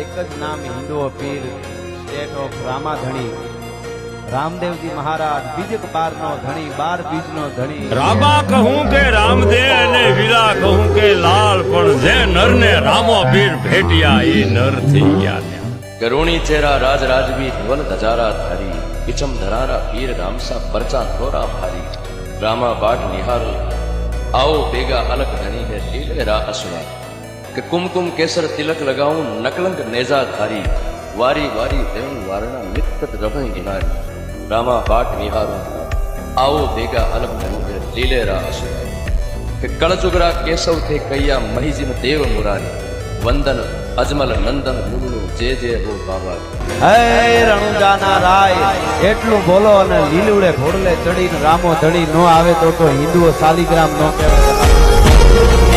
એક જ નામ હિન્દુઓ પીર સ્ટેટ ઓફ રામાધણી રામદેવજી મહારાજ બીજક બાર નો ધણી 12 બીજ નો ધણી રામા કહું કે રામદેવ અને વીરા કહું કે લાલ પણ જે નર ને રામો પીર ભેટિયા એ નર થઈ ગયા કરુણી ચેરા રાજ રાજવી ધવલ ધજારા ધારી કિચમ ધરારા પીર રામસા પરચા થોરા ભારી રામા બાટ નિહારો आओ बेगा अलग धनी है लीले रा असुरा कि कुमकुम केसर तिलक लगाऊं नकलंक नेजा धारी वारी वारी देव वारणा निकट रभय गिनारी रामा बाट निहारो आओ बेगा अलग धनी है लीले रा असुरा कि कलचुगरा केशव थे कैया महीजिम देव मुरारी वंदन अजमल नंदन मुनु जे जे हो बाबा હે રણુજાના રાય એટલું બોલો અને લીલુડે ઘોડલે ચડીને રામો ધડી નો આવે તો હિન્દુઓ શાલિગ્રામ નો કહેવાય।